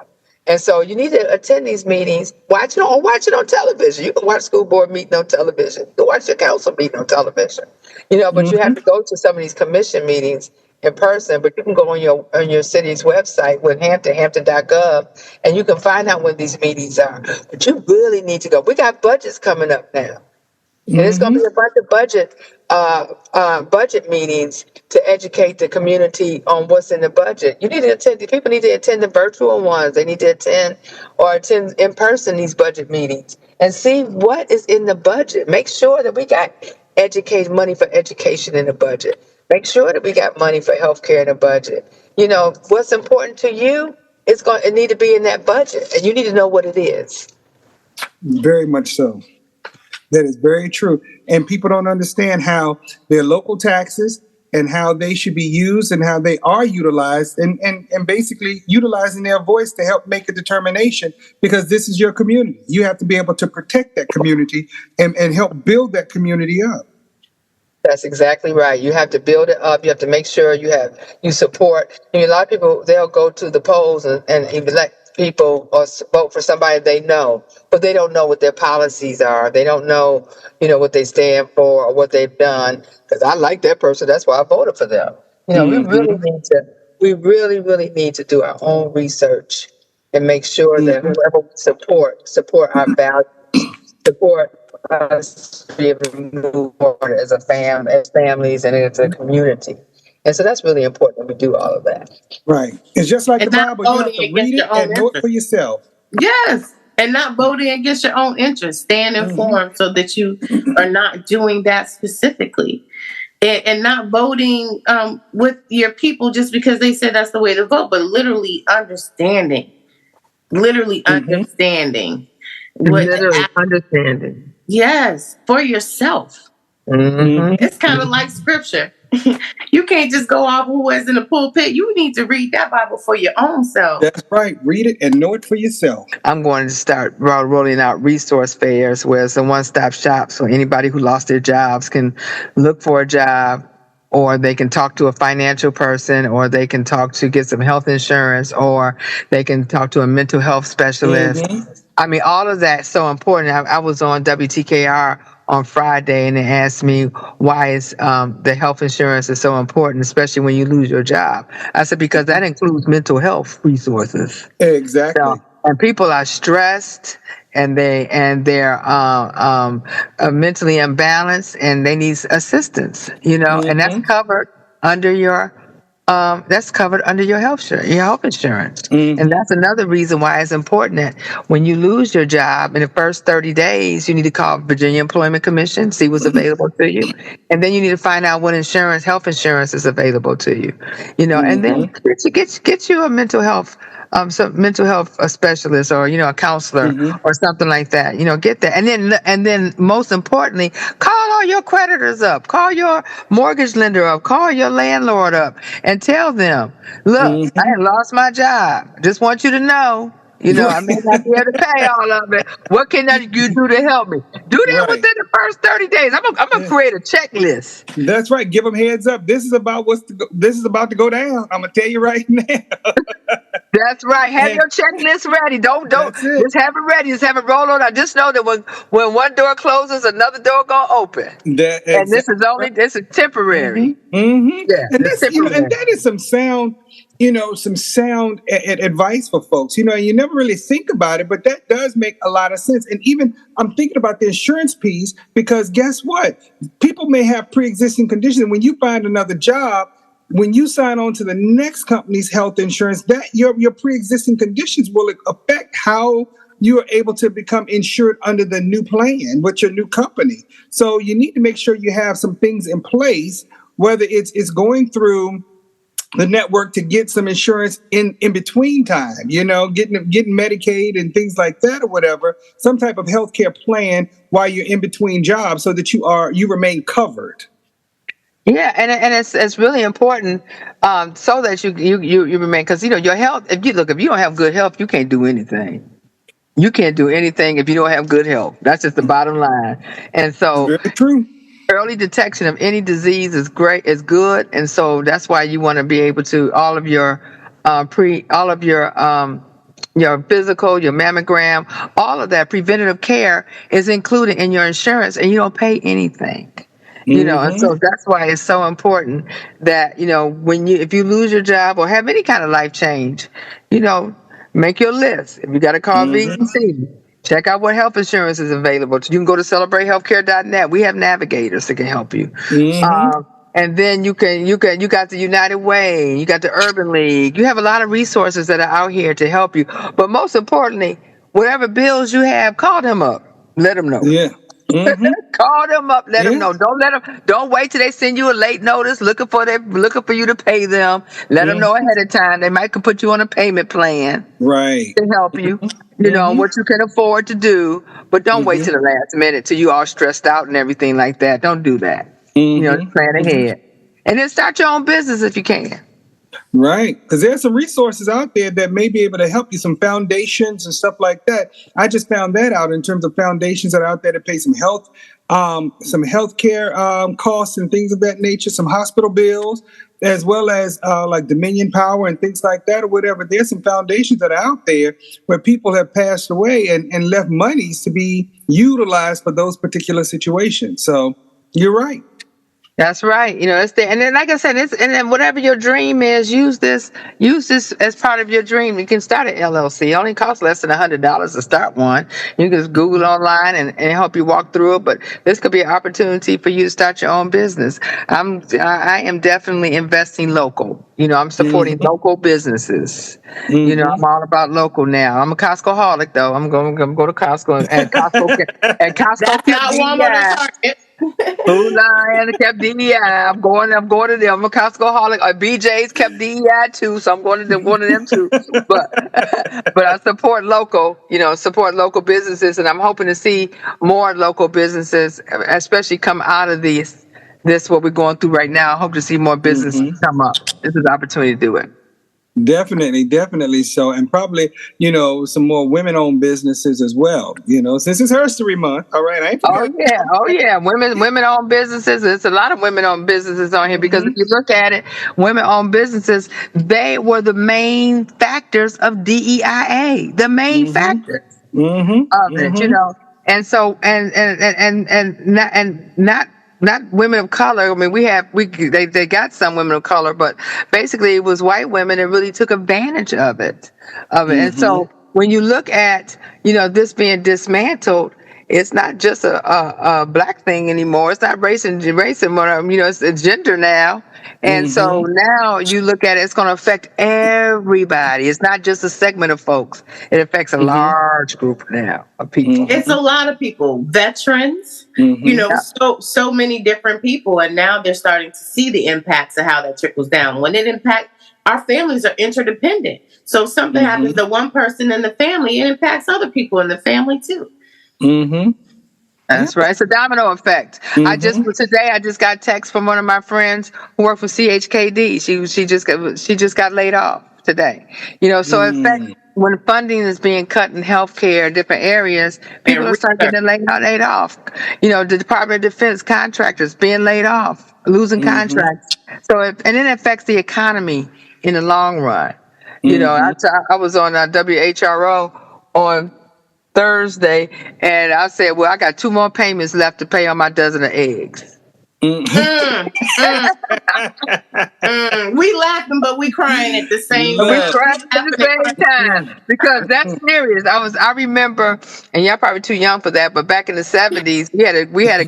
[SPEAKER 6] And so you need to attend these meetings, watch it on television. You can watch school board meeting on television. You can watch your council meeting on television. But you have to go to some of these commission meetings in person, but you can go on your city's website with hampton.gov, and you can find out when these meetings are. But you really need to go. We got budgets coming up now. And it's going to be a bunch of budget meetings to educate the community on what's in the budget. You need to attend. People need to attend the virtual ones. They need to attend in person these budget meetings and see what is in the budget. Make sure that we got money for education in the budget. Make sure that we got money for healthcare in the budget. What's important to you it need to be in that budget, and you need to know what it is.
[SPEAKER 5] Very much so. That is very true. And people don't understand how their local taxes and how they should be used and how they are utilized and basically utilizing their voice to help make a determination, because this is your community. You have to be able to protect that community and help build that community up.
[SPEAKER 6] That's exactly right. You have to build it up. You have to make sure you support. A lot of people, they'll go to the polls and elect people or vote for somebody they know, but they don't know what their policies are. They don't know, what they stand for or what they've done. Because I like that person, that's why I voted for them. We really need to do our own research and make sure that whoever we support our values, support us to be able to move forward as families and as a community. And so that's really important that we do all of that.
[SPEAKER 5] Right. It's just like the Bible. You have to read it and know it for yourself.
[SPEAKER 4] Yes. And not voting against your own interests. Stand informed so that you are not doing that specifically. And not voting with your people just because they said that's the way to vote, but literally understanding. Understanding.
[SPEAKER 6] Understanding.
[SPEAKER 4] Yes, for yourself. It's kind of like scripture. You can't just go off who was in the pulpit. You need to read that Bible for your own self.
[SPEAKER 5] That's right. Read it and know it for yourself.
[SPEAKER 6] I'm going to start rolling out resource fairs where it's a one-stop shop, so anybody who lost their jobs can look for a job, or they can talk to a financial person, or they can get some health insurance, or they can talk to a mental health specialist. I mean, all of that's so important. I was on WTKR on Friday, and they asked me why is the health insurance is so important, especially when you lose your job. I said, because that includes mental health resources.
[SPEAKER 5] Exactly.
[SPEAKER 6] So, and people are stressed, and they're mentally imbalanced, and they need assistance. And that's covered under your health insurance. And that's another reason why it's important that when you lose your job in the first 30 days, you need to call Virginia Employment Commission, see what's available to you. And then you need to find out what health insurance is available to you. And then get you a mental health specialist, or a counselor or something like that. Get that, and then most importantly, call all your creditors up, call your mortgage lender up, call your landlord up, and tell them, look, I had lost my job. Just want you to know. I may not be able to pay all of it. What can you do to help me? Do that within the first 30 days. I'm gonna create a checklist.
[SPEAKER 5] That's right. Give them heads up. This is about to go down. I'm gonna tell you right now.
[SPEAKER 6] That's right. Have your checklist ready. Don't just have it ready. Just have it roll on. I just know that when one door closes, another door gonna open. And this is temporary. Yeah,
[SPEAKER 5] and that is some sound advice for folks. You never really think about it, but that does make a lot of sense. And even I'm thinking about the insurance piece, because guess what? People may have pre-existing conditions. And when you find another job, when you sign on to the next company's health insurance, that your pre-existing conditions will affect how you are able to become insured under the new plan with your new company. So you need to make sure you have some things in place, whether it's going through the network to get some insurance in between time, getting Medicaid and things like that or whatever, some type of healthcare plan while you're in between jobs so that you remain covered.
[SPEAKER 6] Yeah, and it's really important so that you remain, because your health. If you don't have good health, you can't do anything. You can't do anything if you don't have good health. That's just the bottom line. And so,
[SPEAKER 5] Very true.
[SPEAKER 6] early detection of any disease is good, and so that's why you want to be able to all of your your physical, your mammogram, all of that preventative care is included in your insurance, and you don't pay anything. And so that's why it's so important that if you lose your job or have any kind of life change, make your list. If you got to call VEC, check out what health insurance is available. You can go to celebratehealthcare.net. We have navigators that can help you. And then you got the United Way, you got the Urban League. You have a lot of resources that are out here to help you. But most importantly, whatever bills you have, call them up. Let them know.
[SPEAKER 5] Yeah.
[SPEAKER 6] Call them up. Let them know. Don't wait till they send you a late notice looking for you to pay them. Let them know ahead of time. They might could put you on a payment plan,
[SPEAKER 5] right,
[SPEAKER 6] to help you. What you can afford to do, but don't wait till the last minute till you all stressed out and everything like that. Don't do that. Plan ahead, and then start your own business if you can.
[SPEAKER 5] Right, because there's some resources out there that may be able to help you, some foundations and stuff like that. I just found that out in terms of foundations that are out there to pay some healthcare costs and things of that nature, some hospital bills, as well as like Dominion Power and things like that or whatever. There's some foundations that are out there where people have passed away and left monies to be utilized for those particular situations. So you're right.
[SPEAKER 6] That's right. It's there. And then, like I said, and then whatever your dream is, use this as part of your dream. You can start an LLC. It only costs less than $100 to start one. You can just Google online and help you walk through it. But this could be an opportunity for you to start your own business. I am definitely investing local. I'm supporting local businesses. I'm all about local now. I'm a Costco-holic though. I'm going to go to Costco and Costco.
[SPEAKER 4] That's not Walmart or Target.
[SPEAKER 6] Food Lion kept DEI. I'm going to them. I'm a Costco-holic. BJ's kept DEI too, so I'm going to them too. But I support local businesses, and I'm hoping to see more local businesses, especially come out of this what we're going through right now. I hope to see more businesses come up. This is the opportunity to do it.
[SPEAKER 5] Definitely so. And probably, some more women-owned businesses as well, since it's History Month. All right.
[SPEAKER 6] Oh yeah. Women-owned businesses. There's a lot of women-owned businesses on here because if you look at it, women-owned businesses, they were the main factors of DEIA, the main factors of it, And so, and not women of color. I mean, they got some women of color, but basically it was white women that really took advantage of it. And so when you look at, this being dismantled, it's not just a black thing anymore. It's not race anymore. It's gender now. And so now you look at it, it's going to affect everybody. It's not just a segment of folks. It affects a large group now of people.
[SPEAKER 4] It's a lot of people, veterans, so many different people. And now they're starting to see the impacts of how that trickles down. When it impacts, our families are interdependent. So if something happens to one person in the family, it impacts other people in the family too.
[SPEAKER 6] That's right. It's a domino effect. I just got text from one of my friends who worked for CHKD. She just got laid off today. So in fact, when funding is being cut in healthcare, different areas, people are starting getting laid off. The Department of Defense contractors being laid off, losing contracts. So and it affects the economy in the long run. I was on WHRO on Thursday, and I said, well, I got 2 more payments left to pay on my dozen of eggs.
[SPEAKER 4] We laughing, but we crying at the same
[SPEAKER 6] We
[SPEAKER 4] time.
[SPEAKER 6] cried at the same time because that's serious. I remember, and y'all probably too young for that, but back in the 70s, we had a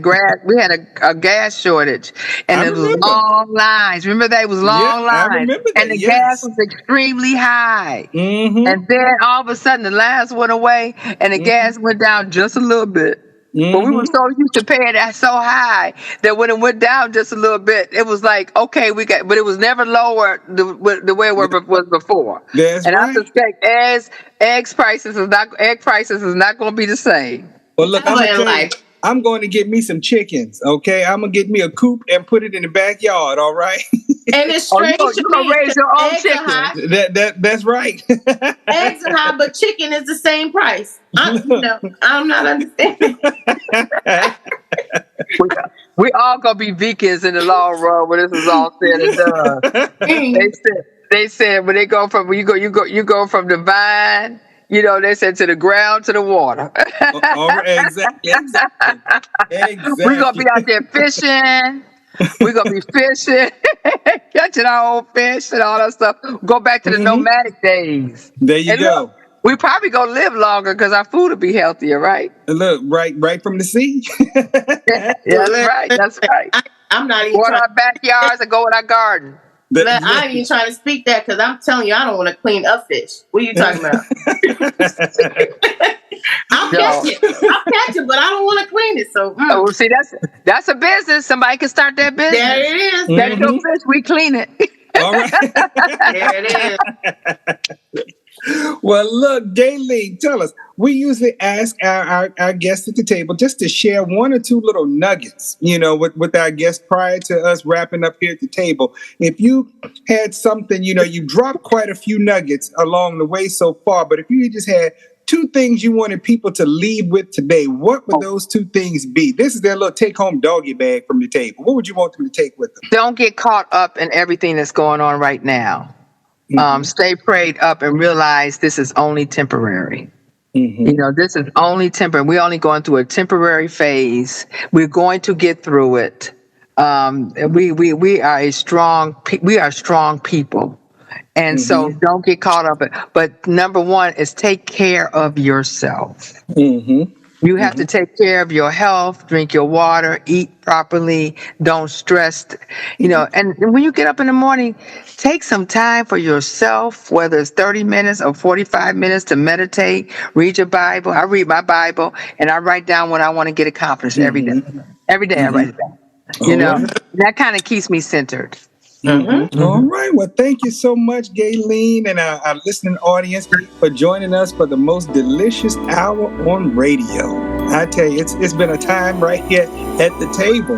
[SPEAKER 6] gas shortage, and it was long lines. Remember that? It was long lines.
[SPEAKER 5] I remember that.
[SPEAKER 6] And the gas was extremely high. And then all of a sudden the lines went away and the gas went down just a little bit. But we were so used to paying that so high that when it went down just a little bit, it was like, okay, but it was never lower the way it was before.
[SPEAKER 5] That's
[SPEAKER 6] and
[SPEAKER 5] right.
[SPEAKER 6] I suspect egg prices is not going to be the same.
[SPEAKER 5] Well, look, I'm going to get me some chickens. Okay, I'm gonna get me a coop and put it in the backyard. All right.
[SPEAKER 4] And it's strange
[SPEAKER 6] you're gonna raise your own chicken.
[SPEAKER 5] That's right.
[SPEAKER 4] Eggs are high, but chicken is the same price. I'm not understanding.
[SPEAKER 6] We all gonna be vegans in the long run when this is all said and done. They said when you go from the vine, they said to the ground to the water.
[SPEAKER 5] Exactly.
[SPEAKER 6] We're gonna be out there fishing. We're gonna be fishing, catching our own fish and all that stuff. Go back to the nomadic days.
[SPEAKER 5] There you go.
[SPEAKER 6] Look, we probably gonna live longer because our food will be healthier, right?
[SPEAKER 5] Look, right from the sea.
[SPEAKER 6] That's right.
[SPEAKER 4] I'm not even
[SPEAKER 6] go in our backyards and go in our garden.
[SPEAKER 4] I ain't even trying to speak that because I'm telling you, I don't want to clean up fish. What are you talking about? I'll catch it, but I don't want to clean it. So,
[SPEAKER 6] see, that's a business. Somebody can start that business.
[SPEAKER 4] There it is.
[SPEAKER 6] That's your fish. We clean it.
[SPEAKER 5] All right.
[SPEAKER 4] There it is.
[SPEAKER 5] Well, look, Gayleen, tell us. We usually ask our guests at the table just to share one or two little nuggets, with our guests prior to us wrapping up here at the table. If you had something, you dropped quite a few nuggets along the way so far, but if you just had two things you wanted people to leave with today, what would those two things be? This is their little take-home doggy bag from the table. What would you want them to take with them?
[SPEAKER 6] Don't get caught up in everything that's going on right now. Stay prayed up and realize this is only temporary. This is only temporary. We're only going through a temporary phase. We're going to get through it. We are strong people. And so don't get caught up. But number one is take care of yourself. You have to take care of your health, drink your water, eat properly, don't stress, and when you get up in the morning, take some time for yourself, whether it's 30 minutes or 45 minutes to meditate, read your Bible. I read my Bible and I write down what I want to get accomplished every day. Every day I write it down. That kind of keeps me centered.
[SPEAKER 5] All right. Well, thank you so much, Gayleen, and our listening audience for joining us for the most delicious hour on radio. I tell you, it's been a time right here at the table.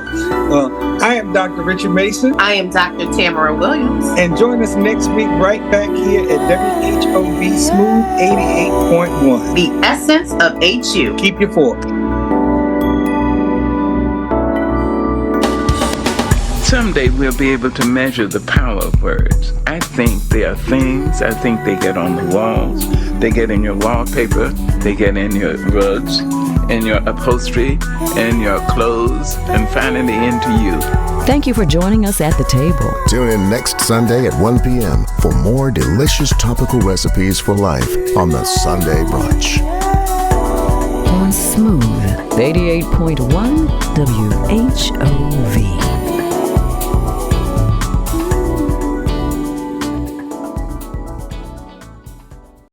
[SPEAKER 5] I am Dr. Richard Mason.
[SPEAKER 4] I am Dr. Tamara Williams.
[SPEAKER 5] And join us next week right back here at WHOV Smooth 88.1.
[SPEAKER 4] The essence of HU.
[SPEAKER 5] Keep your fork.
[SPEAKER 1] Someday we'll be able to measure the power of words. I think they are things. I think they get on the walls. They get in your wallpaper. They get in your rugs, in your upholstery, in your clothes, and finally into you.
[SPEAKER 2] Thank you for joining us at the table.
[SPEAKER 3] Tune in next Sunday at 1 p.m. for more delicious topical recipes for life on the Sunday Brunch.
[SPEAKER 2] On Smooth 88.1 WHOV.